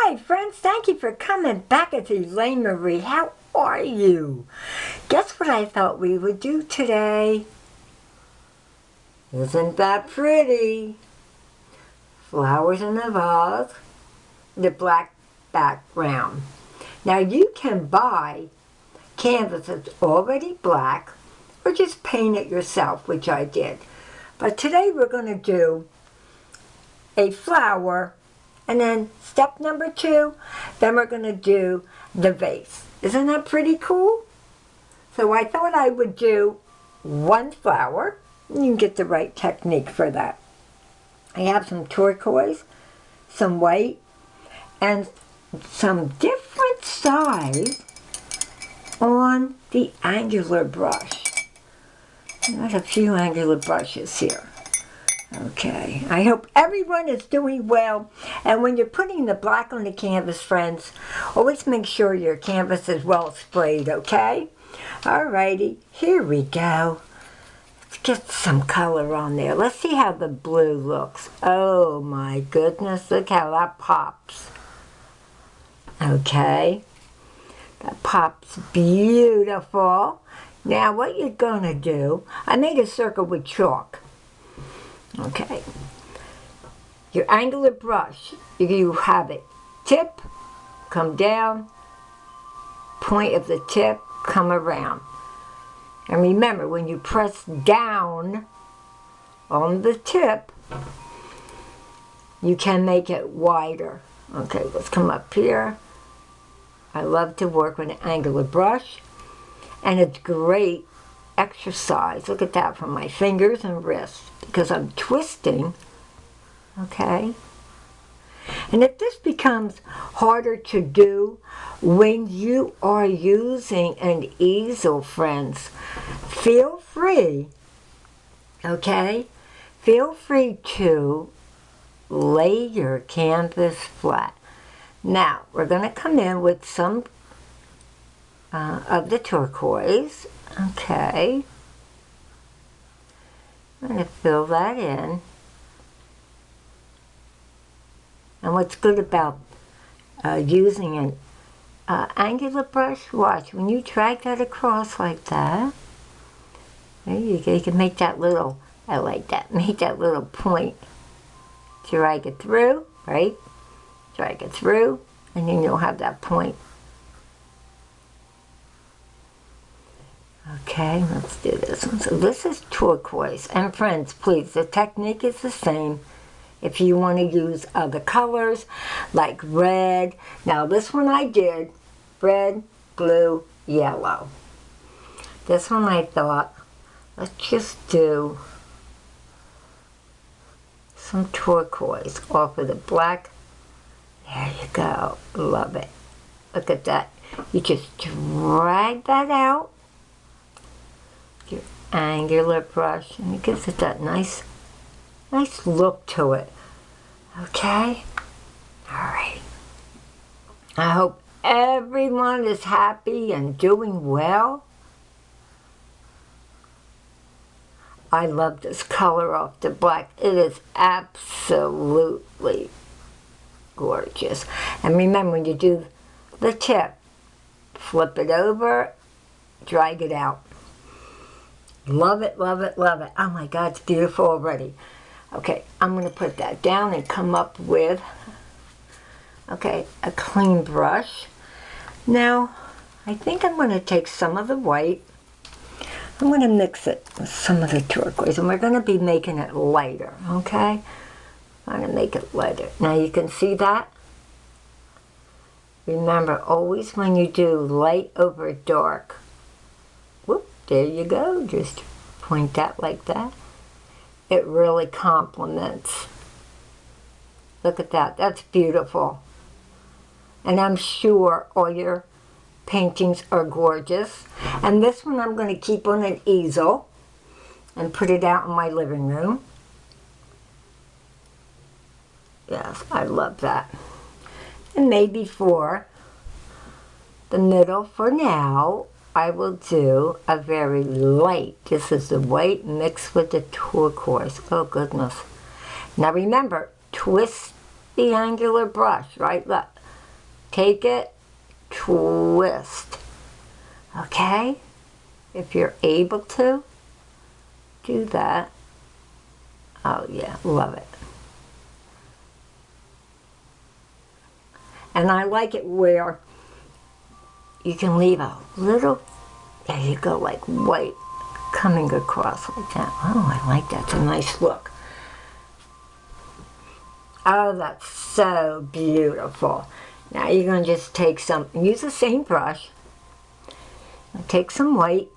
Hi friends, thank you for coming back. It's Elaine Marie. How are you? Guess what I thought we would do today? Isn't that pretty? Flowers in a vase, the black background. Now you can buy canvas that's already black or just paint it yourself, which I did. But today we're going to do a flower, and then step number 2, then we're going to do the vase. Isn't that pretty cool? So I thought I would do one flower. You can get the right technique for that. I have some turquoise, some white, and some different size on the angular brush. There's a few angular brushes here. Okay, I hope everyone is doing well. And when you're putting the black on the canvas, friends, always make sure your canvas is well sprayed, okay? Alrighty, here we go. Let's get some color on there. Let's see how the blue looks. Oh my goodness, look how that pops. Okay, that pops beautiful. Now what you're gonna do, I made a circle with chalk. Okay, your angular brush, you have it tip, come down, point of the tip, come around. And remember, when you press down on the tip, you can make it wider. Okay, let's come up here. I love to work with an angular brush, and it's great exercise. Look at that, for my fingers and wrists, because I'm twisting. Okay, and if this becomes harder to do when you are using an easel, friends, feel free, okay, feel free to lay your canvas flat. Now we're going to come in with some of the turquoise. Okay, I'm going to fill that in. And what's good about using an angular brush, watch, when you drag that across like that, there you go, you can make that little, I like that, make that little point. Drag it through, right? Drag it through, and then you'll have that point. Okay, let's do this one. So this is turquoise. And friends, please, the technique is the same. If you want to use other colors, like red. Now this one I did red, blue, yellow. This one I thought, let's just do some turquoise off of the black. There you go. Love it. Look at that. You just drag that out. Your angular brush, and it gives it that nice look to it. Okay? Alright. I hope everyone is happy and doing well. I love this color off the black. It is absolutely gorgeous. And remember, when you do the tip, flip it over, drag it out. Love it, love it, love it. Oh my God, it's beautiful already. Okay, I'm going to put that down and come up with, okay, a clean brush. Now, I think I'm going to take some of the white. I'm going to mix it with some of the turquoise, and we're going to be making it lighter, okay? I'm going to make it lighter. Now you can see that. Remember, always when you do light over dark, whoop, there you go. Just point that like that. It really complements. Look at that. That's beautiful. And I'm sure all your paintings are gorgeous. And this one I'm going to keep on an easel and put it out in my living room. Yes, I love that. And maybe for the middle, for now, I will do a very light. This is the white mixed with the turquoise. Oh goodness. Now remember, twist the angular brush, right? Look. take it, twist. Okay? If you're able to, do that. Oh yeah, love it. And I like it where you can leave a little, there you go, like white coming across like that. Oh, I like that. It's a nice look. Oh, that's so beautiful. Now you're going to just take some, use the same brush. Take some white.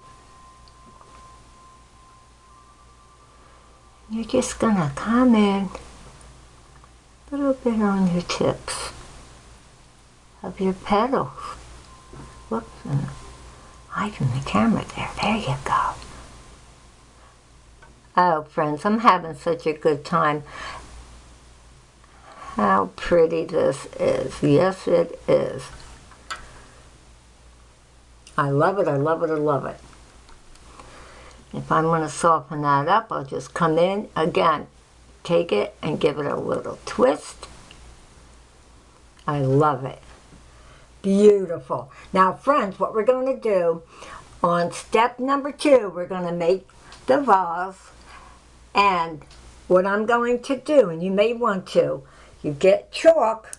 You're just going to come in a little bit on your tips of your petals. Whoops, and hiding the camera there. There you go. Oh, friends, I'm having such a good time. How pretty this is. Yes, it is. I love it, I love it, I love it. If I'm going to soften that up, I'll just come in again, take it and give it a little twist. I love it. Beautiful. Now, friends, what we're going to do on step number 2, we're going to make the vase. And what I'm going to do, and you may want to, you get chalk,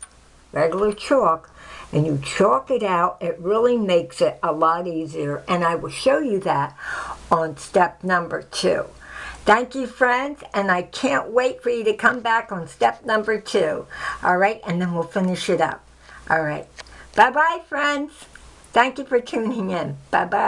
regular chalk, and you chalk it out. It really makes it a lot easier, and I will show you that on step number 2. Thank you, friends, and I can't wait for you to come back on step number 2. All right, and then we'll finish it up. All right. Bye-bye, friends. Thank you for tuning in. Bye-bye.